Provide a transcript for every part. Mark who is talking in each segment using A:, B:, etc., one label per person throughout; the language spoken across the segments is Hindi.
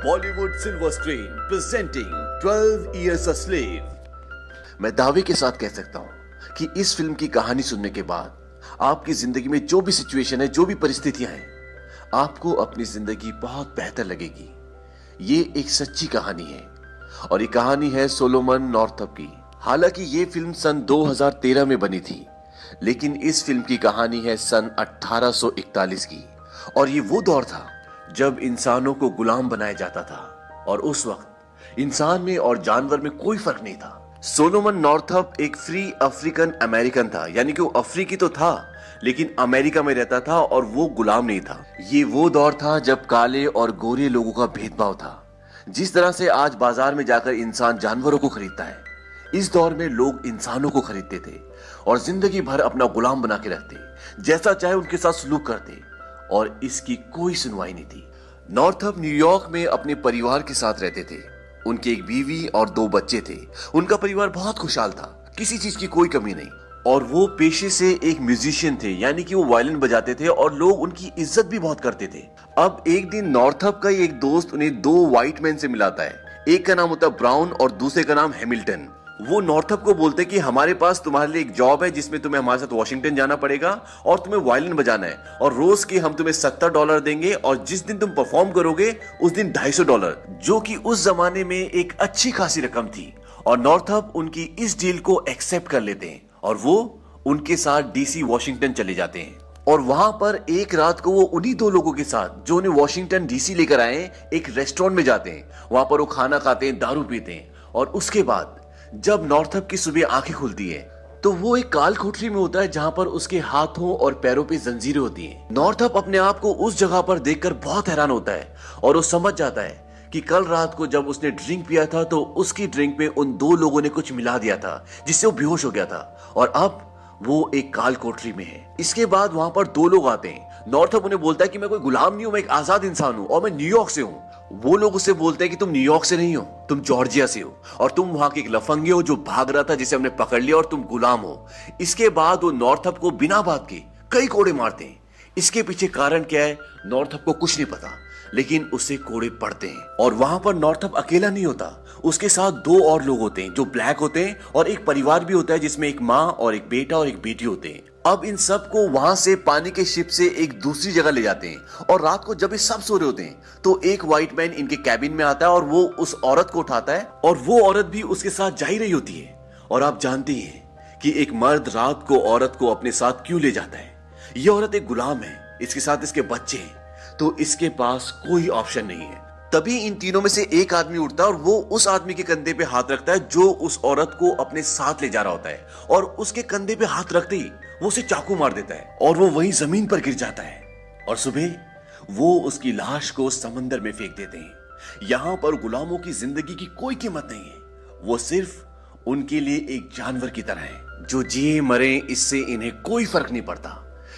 A: Bollywood silver screen presenting 12 Years a Slave।
B: मैं दावे के साथ कह सकता हूं कि इस फिल्म की कहानी सुनने के बाद आपकी जिंदगी में जो भी सिचुएशन है, जो भी परिस्थितियां हैं, आपको अपनी जिंदगी बहुत बेहतर लगेगी। ये एक सच्ची कहानी है और ये कहानी है सोलोमन नॉर्थअप की। हालांकि ये फिल्म सन 2013 में बनी थी, लेकिन इस फिल्म की कहानी है सन 1841 की। और ये वो दौर था जब इंसानों को गुलाम बनाया जाता था और उस वक्त इंसान में और जानवर में कोई फर्क नहीं था। सोलोमन नॉर्थअप एक फ्री अफ्रीकन अमेरिकन था, यानी कि वो अफ्रीकी तो था लेकिन अमेरिका में रहता था और वो गुलाम नहीं था। ये वो दौर था जब काले और गोरे लोगों का भेदभाव था। जिस तरह से आज बाजार में जाकर इंसान जानवरों को खरीदता है, इस दौर में लोग इंसानों को खरीदते थे और जिंदगी भर अपना गुलाम बना के रखते, जैसा चाहे उनके साथ सलूक करते और इसकी कोई सुनवाई नहीं थी। नॉर्थअप न्यूयॉर्क में अपने परिवार के साथ रहते थे। उनकी एक बीवी और 2 बच्चे थे। उनका परिवार बहुत खुशहाल था, किसी चीज की कोई कमी नहीं। और वो पेशे से एक म्यूजिशियन थे, यानी कि वो वायलिन बजाते थे और लोग उनकी इज्जत भी बहुत करते थे। अब एक दिन नॉर्थअप का एक दोस्त उन्हें 2 व्हाइट मैन से मिलाता है। एक का नाम होता है ब्राउन और दूसरे का नाम हैमिल्टन। वो नॉर्थअप को बोलते कि हमारे पास तुम्हारे लिए एक जॉब है जिसमें तुम्हें हमारे साथ वॉशिंगटन जाना पड़ेगा और तुम्हें वायलिन बजाना है, और रोज के हम तुम्हें $70 देंगे और जिस दिन तुम परफॉर्म करोगे उस दिन $250, जो कि उस जमाने में एक अच्छी खासी रकम थी। और नॉर्थअप उनकी इस डील को एक्सेप्ट कर लेते हैं और वो उनके साथ डीसी वॉशिंगटन चले जाते हैं। और वहां पर एक रात को वो उन्हीं 2 लोगों के साथ जो उन्हें वॉशिंगटन डीसी लेकर आए एक रेस्टोरेंट में जाते हैं। वहां पर वो खाना खाते हैं, दारू पीते हैं और उसके बाद जब नॉर्थअप की सुबह आंखें खुलती है तो वो एक काल कोठरी में होता है जहां पर उसके हाथों और पैरों पे जंजीरें होती हैं। नॉर्थअप अपने आप को उस जगह पर देखकर बहुत हैरान होता है और वो समझ जाता है कि कल रात को जब उसने ड्रिंक पिया था तो उसकी ड्रिंक में उन 2 लोगों ने कुछ मिला दिया था जिससे वो बेहोश हो गया था और अब वो एक काल कोठरी में है। इसके बाद वहां पर 2 लोग आते हैं। नॉर्थअप उन्हें बोलता है कि मैं कोई गुलाम नहीं हूं, मैं एक आजाद इंसान हूं और मैं न्यूयॉर्क से हूं। वो लोग उससे बोलते हैं कि तुम न्यूयॉर्क से नहीं हो, तुम जॉर्जिया से हो और तुम वहां के एक लफंगे हो जो भाग रहा था, जिसे हमने पकड़ लिया और तुम गुलाम हो। इसके बाद वो नॉर्थअप को बिना बात के कई कोड़े मारते हैं। इसके पीछे कारण क्या है नॉर्थअप को कुछ नहीं पता, लेकिन उससे कोड़े पड़ते हैं। और वहां पर नॉर्थअप अकेला नहीं होता, उसके साथ 2 और लोग होते हैं जो ब्लैक होते हैं और एक परिवार भी होता है जिसमें एक माँ और एक बेटा और एक बेटी होते हैं। अब इन सब को वहां से पानी के शिप से एक दूसरी जगह ले जाते हैं और रात को जब ये सब सो रहे होते हैं तो एक व्हाइट मैन इनके कैबिन में आता है और वो उस औरत को उठाता है और वो औरत भी उसके साथ जा ही रही होती है। और आप जानते हैं कि एक मर्द रात को औरत को अपने साथ क्यों ले जाता है। ये औरत एक गुलाम है, इसके साथ इसके बच्चे हैं, तो इसके पास कोई ऑप्शन नहीं है। तभी इन तीनों में से एक आदमी उठता है और वो उस आदमी के कंधे पे हाथ रखता है जो उस औरत को अपने साथ ले जा रहा होता है, और उसके कंधे पे हाथ रखते ही वो उसे चाकू मार देता है और वो वहीं जमीन पर गिर जाता है। और सुबह वो उसकी लाश को समंदर में फेंक देते हैं। यहां पर गुलामों की जिंदगी की कोई कीमत नहीं है, वो सिर्फ उनके लिए एक जानवर की तरह है जो जिए मरे इससे इन्हें कोई फर्क नहीं पड़ता।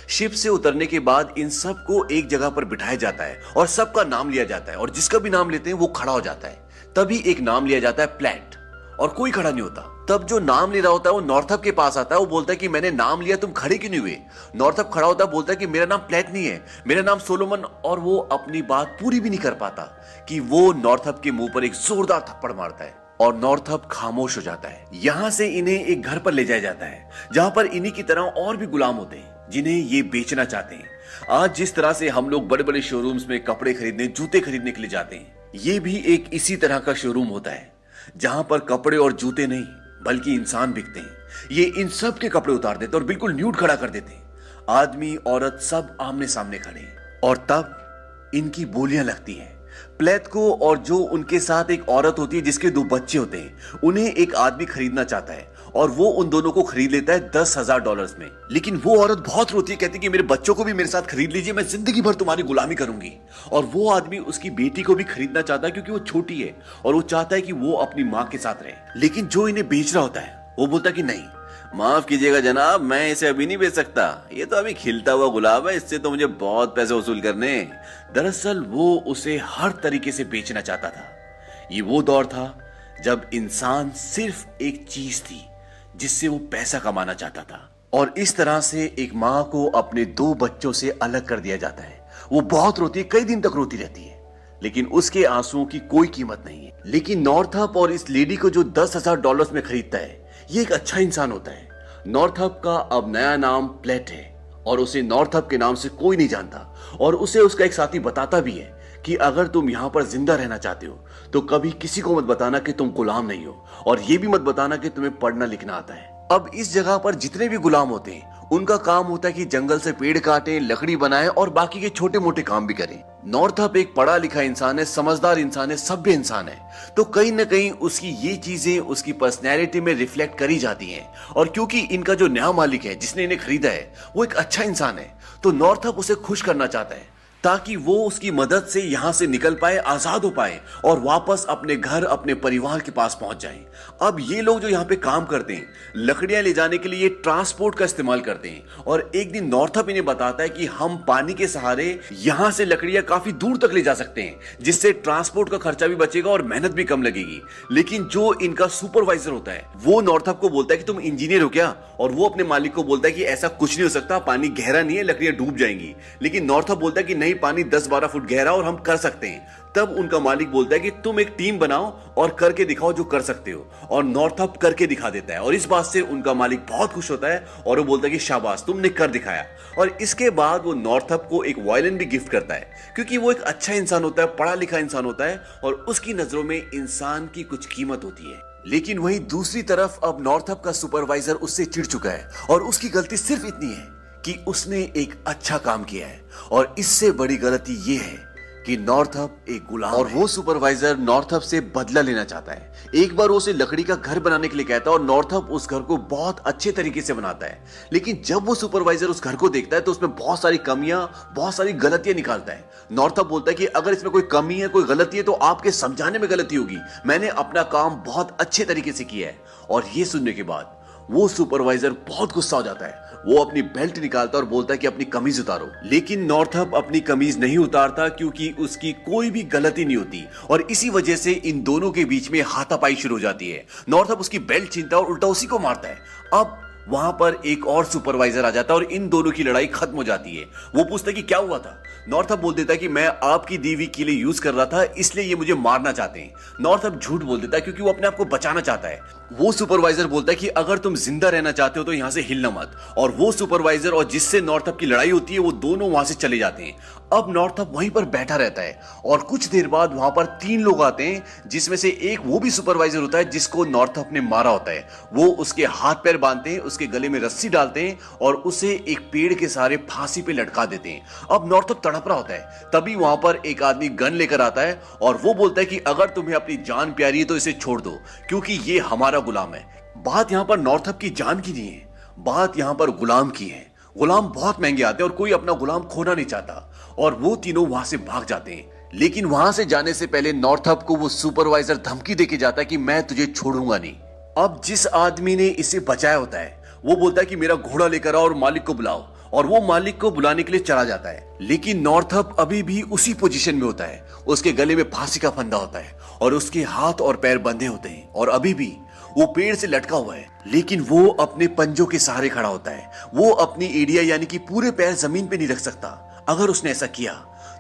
B: शिप से उतरने के बाद इन सब को एक जगह पर बिठाया जाता है और सबका नाम लिया जाता है और जिसका भी नाम लेते हैं वो खड़ा हो जाता है। तभी एक नाम लिया जाता है प्लेट, और कोई खड़ा नहीं होता। तब जो नाम ले रहा होता है वो नॉर्थअप के पास आता है। वो बोलता है कि मैंने नाम लिया, तुम खड़े क्यों नहीं हुए। नॉर्थअप खड़ा होता है, बोलता है कि मेरा नाम प्लेट नहीं है, मेरा नाम सोलोमन। और वो अपनी बात पूरी भी नहीं कर पाता कि वो नॉर्थअप के मुंह पर एक जोरदार थप्पड़ मारता है और नॉर्थअप खामोश हो जाता है। यहां से इन्हें एक घर पर ले जाया जाता है जहां पर इन्हीं की तरह और भी गुलाम होते हैं जिन्हें ये बेचना चाहते हैं। आज जिस तरह से हम लोग बड़े बड़े शोरूम्स में कपड़े खरीदने, जूते खरीदने के लिए जाते हैं, ये भी एक इसी तरह का शोरूम होता है जहां पर कपड़े और जूते नहीं बल्कि इंसान बिकते हैं। ये इन सब के कपड़े उतार देते और बिल्कुल न्यूड खड़ा कर देते हैं। आदमी औरत सब आमने सामने खड़े हैं और तब इनकी बोलियां लगती हैं। प्लेथ को और जो उनके साथ एक औरत होती है जिसके 2 बच्चे होते हैं, उन्हें एक आदमी खरीदना चाहता है और वो उन दोनों को खरीद लेता है $10,000 में। लेकिन वो औरत बहुत रोती है, कहती है कि मेरे बच्चों को भी मेरे साथ खरीद लीजिए, मैं जिंदगी भर तुम्हारी गुलामी करूंगी। और वो आदमी उसकी बेटी को भी खरीदना चाहता है क्योंकि वो छोटी है और वो चाहता है कि वो अपनी माँ के साथ रहे। लेकिन जो इन्हें बेच रहा होता है वो बोलता है कि नहीं, माफ कीजिएगा जनाब, मैं इसे अभी नहीं बेच सकता, ये तो अभी खिलता हुआ गुलाब है, इससे तो मुझे बहुत पैसे वसूल करने। दरअसल वो उसे हर तरीके से बेचना चाहता था। ये वो दौर था जब इंसान सिर्फ एक चीज थी जिससे वो पैसा कमाना चाहता था। और इस तरह से एक माँ को अपने 2 बच्चों से अलग कर दिया जाता है। वो बहुत रोती है, कई दिन तक रोती रहती है, लेकिन उसके आंसुओं की कोई कीमत नहीं है। लेकिन नॉर्थअप और इस लेडी को जो $10,000 में खरीदता है, ये एक अच्छा इंसान होता है। नॉर्थअप का अब नया नाम प्लेट है और उसे नॉर्थअप के नाम से कोई नहीं जानता, और उसे उसका एक साथी बताता भी है कि अगर तुम यहाँ पर जिंदा रहना चाहते हो तो कभी किसी को मत बताना कि तुम गुलाम नहीं हो, और ये भी मत बताना कि तुम्हें पढ़ना लिखना आता है। अब इस जगह पर जितने भी गुलाम होते हैं उनका काम होता है कि जंगल से पेड़ काटें, लकड़ी बनाएं और बाकी के छोटे मोटे काम भी करें। नॉर्थअप एक पढ़ा लिखा इंसान है, समझदार इंसान है, सभ्य इंसान है, तो कहीं ना कहीं उसकी ये चीजें उसकी पर्सनैलिटी में रिफ्लेक्ट करी जाती हैं। और क्योंकि इनका जो नया मालिक है जिसने इन्हें खरीदा है वो एक अच्छा इंसान है, तो नॉर्थअप उसे खुश करना चाहता है ताकि वो उसकी मदद से यहाँ से निकल पाए, आजाद हो पाए और वापस अपने घर, अपने परिवार के पास पहुंच जाएं। अब ये लोग जो यहाँ पे काम करते हैं, लकड़ियां ले जाने के लिए ट्रांसपोर्ट का इस्तेमाल करते हैं, और एक दिन नॉर्थअप इन्हें बताता है कि हम पानी के सहारे यहाँ से लकड़ियां काफी दूर तक ले जा सकते हैं, जिससे ट्रांसपोर्ट का खर्चा भी बचेगा और मेहनत भी कम लगेगी। लेकिन जो इनका सुपरवाइजर होता है वो नॉर्थअप को बोलता है कि तुम इंजीनियर हो क्या, और वो अपने मालिक को बोलता है कि ऐसा कुछ नहीं हो सकता, पानी गहरा नहीं है, लकड़ियां डूब जाएंगी। लेकिन नॉर्थअप बोलता है कि नहीं, पानी 10-12 फुट गहरा और हम कर सकते हैं। तब उनका मालिक बोलता है कि तुम एक टीम बनाओ और करके दिखाओ जो कर सकते हो, और नॉर्थअप करके दिखा देता है, और इस बात से उनका मालिक बहुत खुश होता है और वो बोलता है कि शाबाश, तुमने कर दिखाया। और इसके बाद वो नॉर्थअप को एक वायलिन भी गिफ्ट करता है, क्योंकि वो एक अच्छा इंसान होता है, पढ़ा लिखा इंसान होता है, और उसकी नजरों में इंसान की कुछ कीमत होती है। लेकिन वहीं दूसरी तरफ अब नॉर्थअप का सुपरवाइजर उससे चिढ़ चुका है, और उसकी गलती सिर्फ इतनी है कि उसने एक अच्छा काम किया है, और इससे बड़ी गलती ये है कि नॉर्थअप एक गुलाम और वो सुपरवाइजर नॉर्थअप से बदला लेना चाहता है। एक बार वो उसे लकड़ी का घर बनाने के लिए कहता है और नॉर्थअप उस घर को बहुत अच्छे तरीके से बनाता है। लेकिन जब वो सुपरवाइजर उस घर को देखता है तो उसमें बहुत सारी कमियां, बहुत सारी गलतियां निकालता है। नॉर्थअप बोलता है कि अगर इसमें कोई कमी है, कोई गलती है तो आपके समझाने में गलती होगी, मैंने अपना काम बहुत अच्छे तरीके से किया है। और ये सुनने के बाद वो सुपरवाइजर बहुत गुस्सा हो जाता है। वो अपनी बेल्ट निकालता और बोलता है कि अपनी कमीज उतारो। लेकिन नॉर्थअप अपनी कमीज नहीं उतारता क्योंकि उसकी कोई भी गलती नहीं होती, और इसी वजह से इन दोनों के बीच में हाथापाई शुरू हो जाती है। नॉर्थअप उसकी बेल्ट छीनता है और उल्टा उसी को मारता है। अब वहां पर एक और सुपरवाइजर आ जाता है और इन दोनों की लड़ाई खत्म हो जाती है। वो पूछता है कि क्या हुआ था। नॉर्थअप बोल देता है कि मैं आपकी दीवी के लिए यूज कर रहा था, इसलिए ये मुझे मारना चाहते हैं। नॉर्थअप झूठ बोल देता है क्योंकि वो अपने आप को बचाना चाहता है। वो सुपरवाइजर बोलता है कि अगर तुम जिंदा रहना चाहते हो तो यहां से हिलना मत, और वो सुपरवाइजर और जिससे नॉर्थअप की लड़ाई होती है वो दोनों वहां से चले जाते हैं। अब नॉर्थअप वहीं पर बैठा रहता है, और कुछ देर बाद वहां पर 3 लोग आते हैं, जिसमें से एक वो भी सुपरवाइजर होता है जिसको नॉर्थअप ने मारा होता है। वो उसके हाथ पैर बांधते हैं, उसके गले में रस्सी डालते हैं और उसे एक पेड़ के सहारे फांसी पे लटका देते हैं। अब नॉर्थअप तड़प रहा होता है, तभी वहां पर एक आदमी गन लेकर आता है और वो बोलता है कि अगर तुम्हें अपनी जान प्यारी है तो इसे छोड़ दो, क्योंकि ये हमारा गुलाम है। बात यहां पर नॉर्थअप की जान की नहीं है, बात यहां पर गुलाम की है। गुलाम बहुत महंगे आते हैं और कोई अपना गुलाम खोना नहीं चाहता, और वो तीनों वहां से भाग जाते हैं। लेकिन वहां से जाने से पहले नॉर्थअप को वो सुपरवाइजर धमकी देके जाता है कि मैं तुझे छोड़ूंगा नहीं। अब जिस आदमी ने इसे बचाया होता है वो बोलता है कि मेरा घोड़ा लेकर आओ और मालिक को बुलाओ, और वो मालिक को बुलाने के लिए चला जाता है। लेकिन नॉर्थअप अभी भी उसी पोजीशन में होता है, उसके गले में फांसी का फंदा होता है और उसके हाथ और पैर बंधे होते हैं, और अभी भी वो पेड़ से लटका हुआ है। लेकिन वो अपने पंजों के सहारे खड़ा होता है। वो अपनी एडिया यानी कि पूरे पैर जमीन पे नहीं रख सकता। अगर उसने ऐसा किया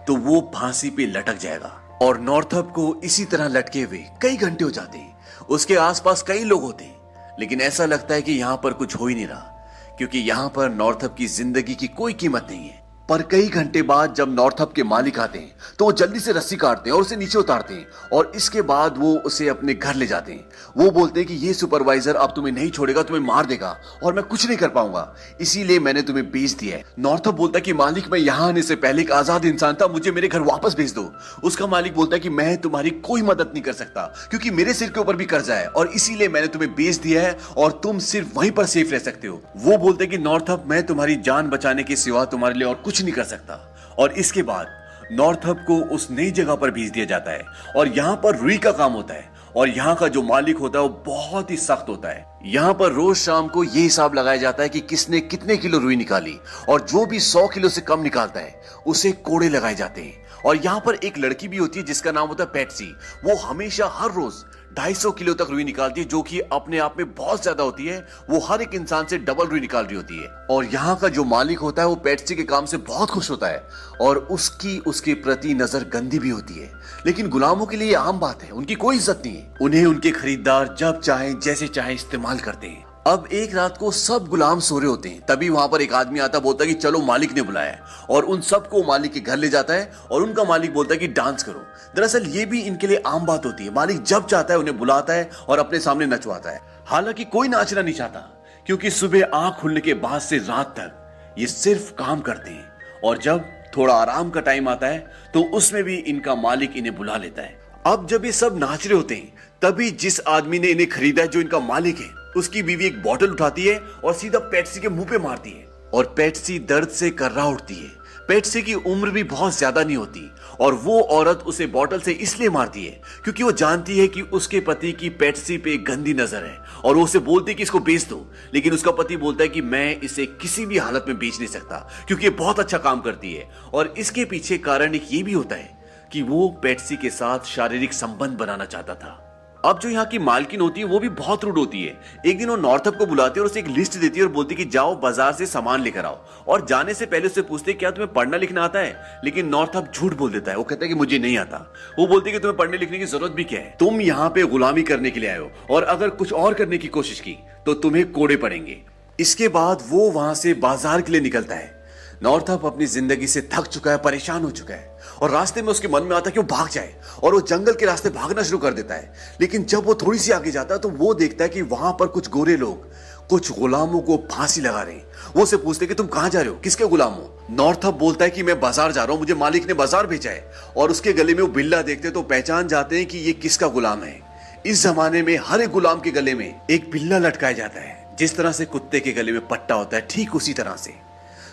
B: तो वो फांसी पे लटक जाएगा। और नॉर्थअप को इसी तरह लटके हुए कई घंटे हो जाते हैं। उसके आसपास कई लोग होते हैं, लेकिन ऐसा लगता है कि यहाँ पर कुछ हो ही नहीं रहा, क्योंकि यहाँ पर नॉर्थअप की जिंदगी की कोई कीमत नहीं है। पर कई घंटे बाद जब नॉर्थअप के मालिक आते हैं तो वो जल्दी से रस्सी काटते हैं और उसे नीचे उतारते हैं, और इसके बाद वो उसे अपने घर ले जाते हैं। वो बोलते हैं कि ये सुपरवाइजर अब तुम्हें नहीं छोड़ेगा, तुम्हें मार देगा और मैं कुछ नहीं कर पाऊंगा, इसीलिए मैंने तुम्हें भेज दिया है। नॉर्थअप बोलता है कि मालिक, मैं यहाँ आने से पहले एक आजाद इंसान था, मुझे मेरे घर वापस भेज दो। उसका मालिक बोलता है कि मैं तुम्हारी कोई मदद नहीं कर सकता, क्योंकि मेरे सिर के ऊपर भी कर्जा है, और इसीलिए मैंने तुम्हें भेज दिया है और तुम सिर्फ वहीं पर सेफ रह सकते हो। वो बोलते हैं कि नॉर्थअप, मैं तुम्हारी जान बचाने के सिवा तुम्हारे लिए और कुछ नहीं कर सकता। और इसके बाद नॉर्थअप को उस नई जगह पर भेज दिया जाता है, और यहाँ पर रुई का काम होता है, और यहाँ का जो मालिक होता है वो बहुत ही सख्त होता है। यहाँ पर रोज शाम को ये हिसाब लगाया जाता है कि किसने कितने किलो रुई निकाली, और जो भी 100 किलो से कम निकालता है उसे कोड़े लगाए जाते हैं। और यहाँ पर एक लड़की भी होती है जिसका नाम होता है पैट्सी। वो हमेशा हर रोज 250 किलो तक रुई निकालती है, जो कि अपने आप में बहुत ज्यादा होती है। वो हर एक इंसान से डबल रुई निकाल रही होती है। और यहाँ का जो मालिक होता है वो पैट्सी के काम से बहुत खुश होता है और उसकी उसके प्रति नजर गंदी भी होती है। लेकिन गुलामों के लिए ये आम बात है, उनकी कोई इज्जत नहीं है। उन्हें उनके खरीदार जब चाहे जैसे चाहे इस्तेमाल करते हैं। अब एक रात को सब गुलाम सो रहे होते हैं, तभी वहां पर एक आदमी आता, बोलता है कि चलो मालिक ने बुलाया है, और उन सबको मालिक के घर ले जाता है और उनका मालिक बोलता है कि डांस करो। दरअसल ये भी इनके लिए आम बात होती है, मालिक जब चाहता है उन्हें बुलाता है और अपने सामने नचवाता है। हालांकि कोई नाचना नहीं चाहता, क्योंकि सुबह आंख खुलने के बाद से रात तक ये सिर्फ काम करते हैं, और जब थोड़ा आराम का टाइम आता है तो उसमें भी इनका मालिक इन्हें बुला लेता है। अब जब ये सब नाच रहे होते हैं, तभी जिस आदमी ने इन्हें खरीदा है, जो इनका मालिक है, उसकी बीवी एक बॉटल उठाती है और सीधा पैट्सी के मुंह पे मारती है, और पैट्सी दर्द से कर्रा उठती है। पैट्सी की उम्र भी बहुत ज्यादा नहीं होती, और वो औरत उसे बॉटल से इसलिए मारती है क्योंकि वो जानती है कि उसके पति की पैट्सी पे गंदी नजर है, और वो उसे बोलती है कि इसको बेच दो। लेकिन उसका पति बोलता है कि मैं इसे किसी भी हालत में बेच नहीं सकता, क्योंकि ये बहुत अच्छा काम करती है। और इसके पीछे कारण एक ये भी होता है कि वो पैट्सी के साथ शारीरिक संबंध बनाना चाहता था। अब जो यहाँ की मालकिन होती है वो भी बहुत रूड होती है। एक दिन वो नॉर्थअप को बुलाती है और उसे एक लिस्ट देती है और बोलती है कि जाओ बाजार से सामान लेकर आओ, और जाने से पहले उससे पूछते हैं क्या तुम्हें पढ़ना लिखना आता है। लेकिन नॉर्थअप झूठ बोल देता है, वो कहता है कि मुझे नहीं आता। वो बोलती है कि तुम्हें पढ़ने लिखने की जरूरत भी क्या है, तुम यहाँ पे गुलामी करने के लिए आए हो, और अगर कुछ और करने की कोशिश की तो तुम्हें कोड़े पड़ेंगे। इसके बाद वो वहां से बाजार के लिए निकलता है। नॉर्थअप अपनी जिंदगी से थक चुका है, परेशान हो चुका है, और रास्ते में उसके मन में आता है कि वो भाग जाए, और वो जंगल के रास्ते भागना शुरू कर देता है। लेकिन जब वो थोड़ी सी आगे जाता है तो वो देखता है कि वहां पर कुछ गोरे लोग कुछ गुलामों को फांसी लगा रहे हैं। वो से पूछते कि तुम कहां जा रहे हो, किसके गुलाम हो। नॉर्थअप बोलता है कि मैं बाजार जा रहा हूं, मुझे मालिक ने बाजार भेजा है। और उसके गले में वो बिल्ला देखते तो पहचान जाते हैं कि ये किसका गुलाम है। इस जमाने में हर एक गुलाम के गले में एक बिल्ला लटकाया जाता है, जिस तरह से कुत्ते के गले में पट्टा होता है, ठीक उसी तरह से।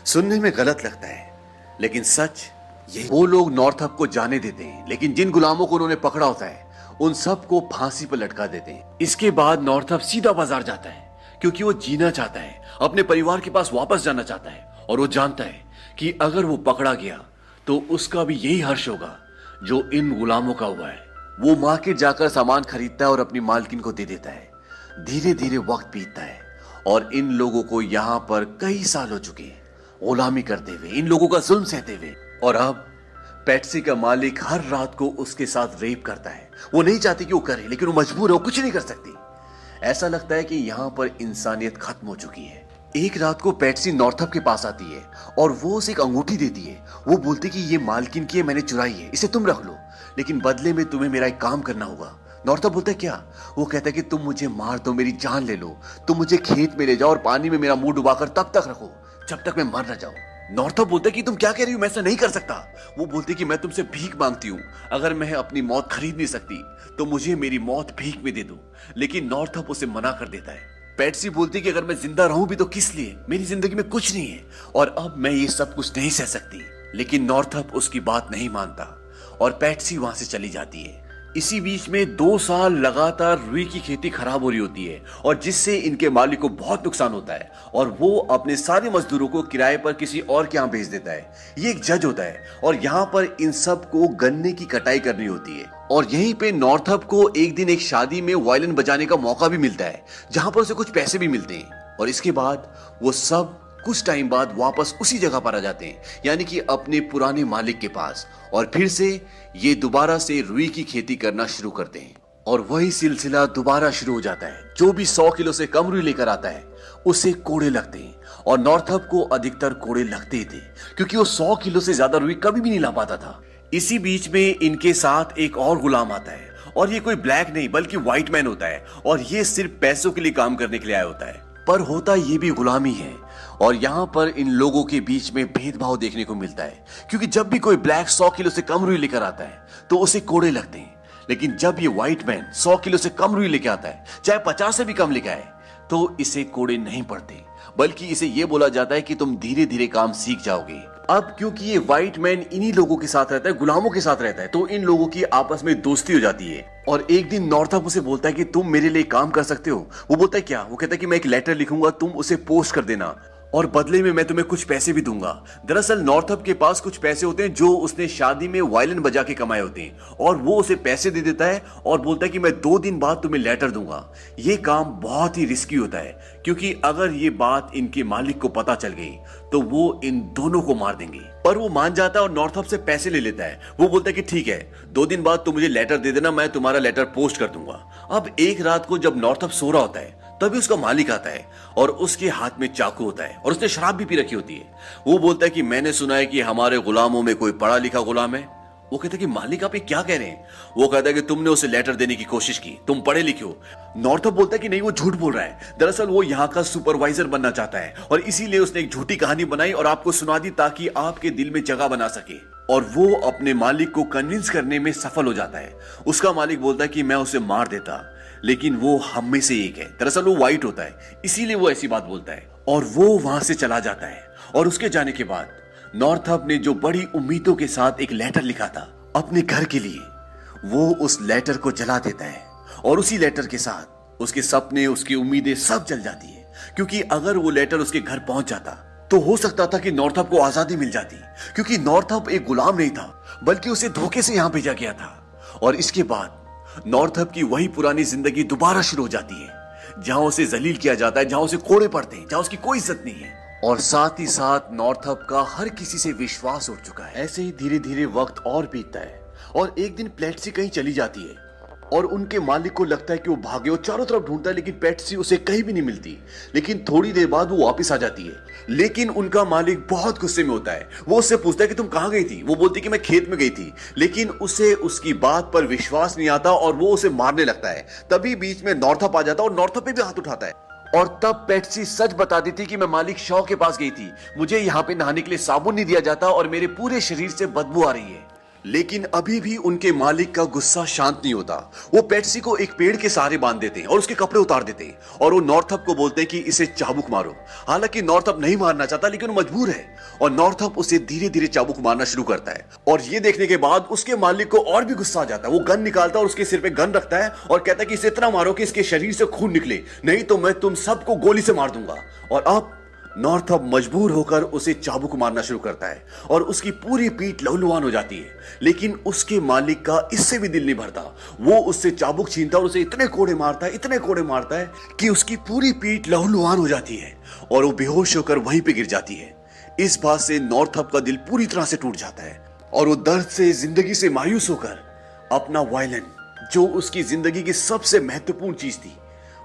B: सुनने में गलत लगता है, लेकिन सच ये वो लोग नॉर्थअप को जाने देते हैं, लेकिन जिन गुलामों को उन्होंने पकड़ा होता है उन सबको फांसी पर लटका देते हैं। इसके बाद नॉर्थअप सीधा बाजार जाता है, क्योंकि वो जीना चाहता है, अपने परिवार के पास वापस जाना चाहता है, और वो जानता है कि अगर वो पकड़ा गया तो उसका भी यही हर्ष होगा जो इन गुलामों का हुआ है। वो मार्केट जाकर सामान खरीदता है और अपनी मालकिन को दे देता है। धीरे धीरे वक्त बीतता है, और इन लोगों को यहाँ पर कई साल हो चुके हैं गुलामी करते हुए, इन लोगों का जुल्म सहते हुए। और अब पैट्सी का मालिक हर रात को उसके साथ रेप करता है। वो नहीं चाहती कि वो करे, लेकिन वो मजबूर है, वो कुछ नहीं कर सकती। ऐसा लगता है कि यहाँ पर इंसानियत खत्म हो चुकी है। एक रात को पैट्सी नॉर्थअप के पास आती है और वो उसे एक अंगूठी देती है। वो बोलती कि ये मालकिन की है, मैंने चुराई है, इसे तुम रख लो, लेकिन बदले में तुम्हें मेरा एक काम करना होगा। नॉर्थअप बोलता है क्या? वो कहता है कि तुम मुझे मार दो, मेरी जान ले लो, तुम मुझे खेत में ले जाओ और पानी में मेरा मुंह डुबाकर तब तक रखो जब तक मैं मर न जाऊं। नॉर्थअप बोलता है कि तुम क्या कह रही हो, मैं ऐसा नहीं कर सकता। वो बोलती कि मैं तुमसे भीख मांगती हूँ, अगर मैं अपनी मौत खरीद नहीं सकती तो मुझे मेरी मौत भीख में दे दो। लेकिन नॉर्थअप उसे मना कर देता है। पैट्सी बोलती कि अगर मैं जिंदा रहूं भी तो किस लिए, मेरी जिंदगी में कुछ नहीं है और अब मैं ये सब कुछ नहीं सह सकती। लेकिन नॉर्थअप उसकी बात नहीं मानता और पैट्सी वहां से चली जाती है। इसी बीच में 2 साल लगातार रुई की खेती खराब हो रही होती है, और जिससे इनके मालिक को बहुत नुकसान होता है, और वो अपने सारे मजदूरों को किराए पर किसी और के यहाँ भेज देता है। ये एक जज होता है और यहाँ पर इन सब को गन्ने की कटाई करनी होती है। और यहीं पे नॉर्थअप को एक दिन एक शादी में वायलिन बजाने का मौका भी मिलता है, जहां पर उसे कुछ पैसे भी मिलते हैं। और इसके बाद वो सब कुछ टाइम बाद वापस उसी जगह पर आ जाते हैं, यानी कि अपने पुराने मालिक के पास, और फिर से ये दोबारा से रुई की खेती करना शुरू करते हैं। और वही सिलसिला दोबारा शुरू हो जाता है। जो भी 100 किलो से कम रुई लेकर आता है उसे कोड़े लगते हैं, और नॉर्थअप को अधिकतर कोड़े लगते ही थे, क्योंकि वो 100 किलो से ज्यादा रुई कभी भी नहीं ला पाता था। इसी बीच में इनके साथ एक और गुलाम आता है, और ये कोई ब्लैक नहीं बल्कि व्हाइट मैन होता है, और ये सिर्फ पैसों के लिए काम करने के लिए आया होता है। पर होता ये भी गुलामी है, और यहाँ पर इन लोगों के बीच में भेदभाव देखने को मिलता है, क्योंकि जब भी कोई ब्लैक 100 किलो से कम रुई लेकर आता है तो उसे कोड़े लगते हैं। लेकिन जब ये व्हाइट मैन 100 किलो से कम रुई लेके आता है, चाहे 50 से भी कम लेके आए, तो इसे कोड़े नहीं पड़ते, बल्कि इसे ये बोला जाता है कि तुम धीरे धीरे काम सीख जाओगे। अब क्योंकि ये व्हाइट मैन इन्हीं लोगों के साथ रहता है, गुलामों के साथ रहता है, तो इन लोगों की आपस में दोस्ती हो जाती है। और एक दिन नॉर्थअप उसे बोलता है कि तुम मेरे लिए काम कर सकते हो। वो बोलता है क्या? वो कहता है कि मैं एक लेटर लिखूंगा, तुम उसे पोस्ट कर देना। और बदले में मैं तुम्हें कुछ पैसे भी दूंगा। दरअसल नॉर्थअप के पास कुछ पैसे होते हैं जो उसने शादी में वायलिन बजा के कमाए होते हैं, और वो उसे पैसे दे देता है और बोलता है कि मैं 2 दिन बाद तुम्हें लेटर दूंगा। ये काम बहुत ही रिस्की होता है, क्योंकि अगर ये बात इनके मालिक को पता चल गई तो वो इन दोनों को मार देंगे। पर वो मान जाता है और नॉर्थअप से पैसे ले लेता है। वो बोलता है कि ठीक है, 2 दिन बाद तुम मुझे लेटर दे देना, मैं तुम्हारा लेटर पोस्ट कर दूंगा। अब एक रात को जब नॉर्थअप सो रहा होता है तभी उसका मालिक आता है और उसके हाथ में चाकू होता है और उसने शराब भी पी रखी होती है। वो बोलता है कि मैंने सुना है कि हमारे गुलामों में कोई पढ़ा लिखा गुलाम है। वो कहता है कि मालिक आप ये क्या कह रहे हैं? वो कहता है कि तुमने उसे लेटर देने की कोशिश की, तुम पढ़े लिखे हो। नॉर्थअप बोलता है कि नहीं, वो झूठ बोल रहा है। दरअसल वो यहाँ का सुपरवाइजर बनना चाहता है और इसीलिए उसने एक झूठी कहानी बनाई और आपको सुना दी ताकि आपके दिल में जगह बना सके। और वो अपने मालिक को कन्विंस करने में सफल हो जाता है। उसका मालिक बोलता है कि मैं उसे मार देता, लेकिन वो हम में से एक है। दरअसल वो व्हाइट होता है, इसीलिए वो ऐसी बात बोलता है। और वो वहां से चला जाता है। और उसके जाने के बाद नॉर्थअप ने जो बड़ी उम्मीदों के साथ एक लेटर लिखा था अपने घर के लिए, वो उस लेटर को जला देता है। और उसी लेटर के साथ उसके सपने, उसकी उम्मीदें सब जल जाती है। क्योंकि अगर वो लेटर उसके घर पहुंच जाता तो हो सकता था कि नॉर्थअप को आजादी मिल जाती, क्योंकि नॉर्थअप एक गुलाम नहीं था बल्कि उसे धोखे से यहां भेजा गया था। और इसके बाद नॉर्थअप की वही पुरानी जिंदगी दोबारा शुरू हो जाती है, जहां उसे जलील किया जाता है, जहां उसे कोड़े पड़ते हैं, जहां उसकी कोई इज्जत नहीं है। और साथ ही साथ नॉर्थअप का हर किसी से विश्वास उठ चुका है। ऐसे ही धीरे धीरे वक्त और बीतता है और एक दिन प्लेटसी कहीं चली जाती है और उनके मालिक को लगता है कि वो भागे, वो चारों तरफ ढूंढता है लेकिन प्लेटसी उसे कहीं भी नहीं मिलती। लेकिन थोड़ी देर बाद वो वापस आ जाती है, लेकिन उनका मालिक बहुत गुस्से में होता है। वो उससे पूछता है कि तुम कहां गई थी? वो बोलती कि मैं खेत में गई थी, लेकिन उसे उसकी बात पर विश्वास नहीं आता और वो उसे मारने लगता है। तभी बीच में नॉर्थअप आ जाता है और नॉर्थअप पे भी हाथ उठाता है। और तब पेट्सी सच बता देती कि मैं मालिक शॉ के पास गई थी, मुझे यहाँ पे नहाने के लिए साबुन नहीं दिया जाता और मेरे पूरे शरीर से बदबू आ रही है। लेकिन अभी भी उनके मालिक का गुस्सा शांत नहीं होता। वो पेट्सी को एक पेड़ के सहारे बांध देते हैं और उसके कपड़े उतार देते हैं और वो नॉर्थअप को बोलते हैं कि इसे चाबुक मारो। हालांकि नॉर्थअप नहीं मारना चाहता, लेकिन वो मजबूर है और नॉर्थअप उसे धीरे धीरे चाबुक मारना शुरू करता है। और ये देखने के बाद उसके मालिक को और भी गुस्सा आ जाता है। वो गन निकालता है और उसके सिर पे गन रखता है और कहता है कि इसे इतना मारो कि इसके शरीर से खून निकले, नहीं तो मैं तुम सबको गोली से मार दूंगा। और अब नॉर्थअप मजबूर होकर उसे चाबुक मारना शुरू करता है और उसकी पूरी पीठ लहूलुहान हो जाती है। लेकिन उसके मालिक का इससे भी दिल नहीं भरता। वो उससे चाबुक छीनता है और उसे इतने कोड़े मारता है, इतने कोड़े मारता है कि उसकी पूरी पीठ लहूलुहान हो जाती है और वो बेहोश होकर वहीं पे गिर जाती है। इस बात से नॉर्थअप का दिल पूरी तरह से टूट जाता है और वो दर्द से, जिंदगी से मायूस होकर अपना वायलिन, जो उसकी जिंदगी की सबसे महत्वपूर्ण चीज थी,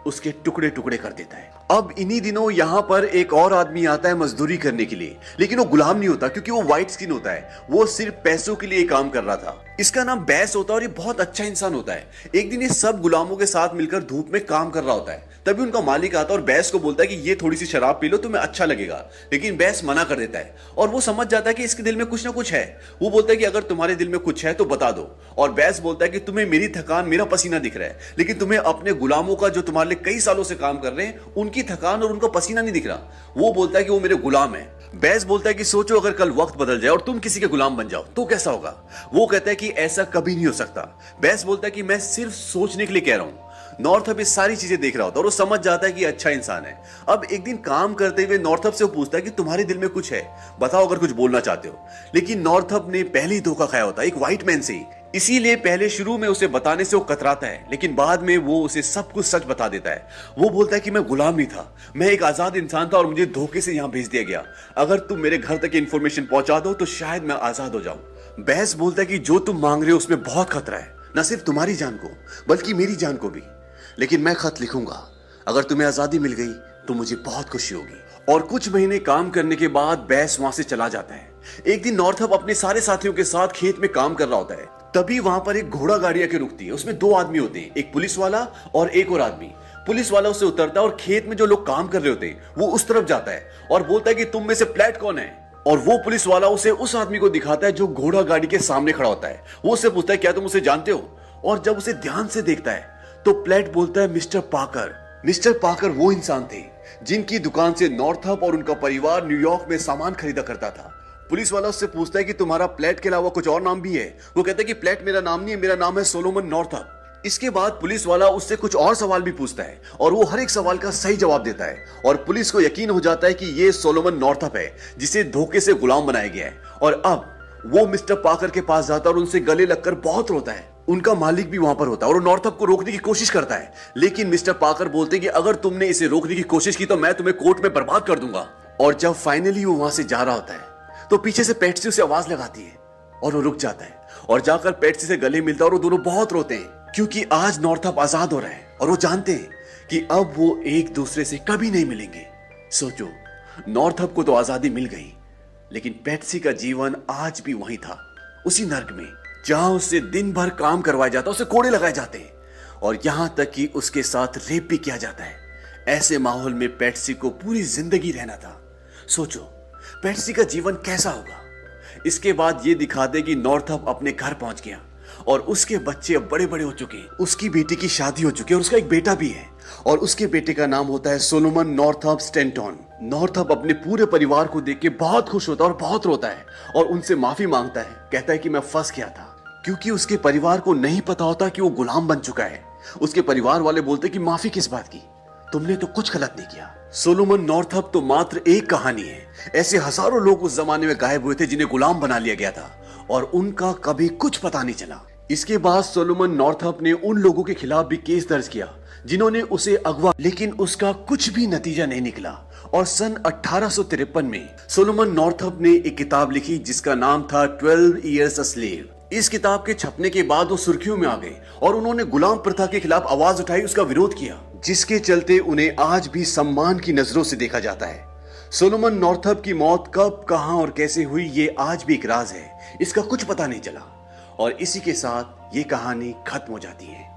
B: उसके टुकड़े टुकड़े कर देता है। अब इन्हीं दिनों यहाँ पर एक और आदमी आता है मजदूरी करने के लिए, लेकिन वो गुलाम नहीं होता क्योंकि वो व्हाइट स्किन होता है। वो सिर्फ पैसों के लिए काम कर रहा था। इसका नाम बैस होता है और ये बहुत अच्छा इंसान होता है। एक दिन ये सब गुलामों के साथ मिलकर धूप में काम कर रहा होता है। तभी उनका मालिक आता है और बैस को बोलता है कि ये थोड़ी सी शराब पी लो, तुम्हें अच्छा लगेगा। लेकिन बैस मना कर देता है और वो समझ जाता है कि इसके दिल में कुछ ना कुछ है। वो बोलता है कि अगर तुम्हारे दिल में कुछ है तो बता दो। और बैस बोलता है कि तुम्हें मेरी थकान, मेरा पसीना दिख रहा है, लेकिन तुम्हें अपने गुलामों का, जो तुम्हारे लिए कई सालों से काम कर रहे हैं, उनकी थकान और उनका पसीना नहीं दिख रहा। वो बोलता है कि वो मेरे गुलाम है। बैस बोलता है कि सोचो अगर कल वक्त बदल जाए और तुम किसी के गुलाम बन जाओ तो कैसा होगा? वो कहता है कि ऐसा कभी नहीं हो सकता। बैस बोलता है कि मैं सिर्फ सोचने के लिए कह रहा हूं। नॉर्थअप ये सारी चीजें देख रहा होता है और वो समझ जाता है कि अच्छा इंसान है। अब एक दिन काम करते हुए नॉर्थअप से वो पूछता है कि तुम्हारे दिल में कुछ है, बताओ अगर कुछ बोलना चाहते हो। लेकिन नॉर्थअप ने पहले ही धोखा खाया होता है एक व्हाइट मैन से ही, इसीलिए पहले शुरू में उसे बताने से वो कतराता है, लेकिन बाद में वो उसे सब कुछ सच बता देता है। वो बोलता है कि मैं गुलाम नहीं था, मैं एक आजाद इंसान था और मुझे धोखे से यहाँ भेज दिया गया। अगर तुम मेरे घर तक इंफॉर्मेशन पहुंचा दो तो शायद मैं आजाद हो जाऊं। बैस बोलता है कि जो तुम मांग रहे हो उसमें बहुत खतरा है, न सिर्फ तुम्हारी जान को बल्कि मेरी जान को भी। लेकिन मैं खत लिखूंगा, अगर तुम्हें आजादी मिल गई तो मुझे बहुत खुशी होगी। और कुछ महीने काम करने के बाद बैस वहां से चला जाता है। एक दिन नॉर्थअप अपने सारे साथियों के साथ खेत में काम कर रहा होता है। तभी वहां पर एक घोड़ा गाड़ी आके रुकती है। उसमें 2 आदमी होते हैं, एक पुलिस वाला और एक और आदमी। पुलिस वाला उससे उतरता है और खेत में जो लोग काम कर रहे होते हैं वो उस तरफ जाता है और बोलता है कि तुम में से प्लेट कौन है? और वो पुलिस वाला उसे उस आदमी को दिखाता है जो घोड़ा गाड़ी के सामने खड़ा होता है। वो उससे पूछता है क्या तुम उसे जानते हो? और जब उसे ध्यान से देखता है तो प्लेट बोलता है मिस्टर पाकर। मिस्टर पाकर वो इंसान थे जिनकी दुकान से नॉर्थअप और उनका परिवार न्यूयॉर्क में सामान खरीदा करता था। पुलिस वाला उससे पूछता है कि तुम्हारा प्लेट के अलावा कुछ और नाम भी है? वो कहता है कि प्लेट मेरा नाम नहीं है, मेरा नाम है सोलोमन नॉर्थअप। इसके बाद पुलिस वाला उससे कुछ और सवाल भी पूछता है और वो हर एक सवाल का सही जवाब देता है और पुलिस को यकीन हो जाता है कि ये सोलोमन नॉर्थअप है जिसे धोखे से गुलाम बनाया गया है। और अब वो मिस्टर पाकर के पास जाता है और उनसे गले लगकर बहुत रोता है। उनका मालिक भी वहां पर होता है और वो नॉर्थअप को रोकने की कोशिश करता है, लेकिन मिस्टर पाकर बोलते हैं कि अगर तुमने इसे रोकने की कोशिश की तो मैं तुम्हें कोर्ट में बर्बाद कर दूंगा। और जब फाइनली वो वहां से जा रहा होता है तो पीछे से पेट्सी उसे आवाज लगाती है और वो रुक जाता है और जाकर पेट्सी से गले मिलता है और वो दोनों बहुत रोते हैं क्योंकि आज नॉर्थअप आजाद हो रहा है और वो जानते हैं कि अब वो एक दूसरे से कभी नहीं मिलेंगे। सोचो, नॉर्थअप को तो आजादी मिल गई, लेकिन पेट्सी का जीवन आज भी वहीं था, उसी नर्क में जहां उससे दिन भर काम करवाया जाता, उसे कोड़े लगाए जाते और यहां तक कि उसके साथ रेप भी किया जाता है। ऐसे माहौल में पेट्सी को पूरी जिंदगी रहना था। सोचो, पेट्सी का जीवन कैसा होगा। इसके बाद ये दिखाते कि नॉर्थअप अपने घर पहुंच गया और उसके बच्चे अब बड़े बड़े हो चुके हैं। उसकी बेटी की शादी हो चुकी है और उसका एक बेटा भी है और उसके बेटे का नाम होता है सोलोमन नॉर्थअप स्टैंटन। नॉर्थअप अपने पूरे परिवार को देख के बहुत खुश होता है और बहुत रोता है और उनसे माफी मांगता है। कहता है कि मैं फंस गया था, क्योंकि उसके परिवार को नहीं पता होता कि वो गुलाम बन चुका है। उसके परिवार वाले बोलते कि माफी किस बात की, तुमने तो कुछ गलत नहीं किया। सोलोमन नॉर्थअप तो मात्र एक कहानी है। ऐसे हजारों लोग उस जमाने में गायब हुए थे जिन्हें गुलाम बना लिया गया था और उनका कभी कुछ पता नहीं चला। इसके बाद सोलोमन नॉर्थअप ने उन लोगों के खिलाफ भी केस दर्ज किया जिन्होंने उसे अगवा, लेकिन उसका कुछ भी नतीजा नहीं निकला। और सन 1853 में सोलोमन नॉर्थअप ने एक किताब लिखी जिसका नाम था 12 Years a Slave। इस किताब के छपने के बाद वो सुर्खियों में आ गए और उन्होंने गुलाम प्रथा के खिलाफ आवाज उठाई, उसका विरोध किया, जिसके चलते उन्हें आज भी सम्मान की नजरों से देखा जाता है। सोलोमन नॉर्थअप की मौत कब, कहां और कैसे हुई ये आज भी एक राज है। इसका कुछ पता नहीं चला और इसी के साथ ये कहानी खत्म हो जाती है।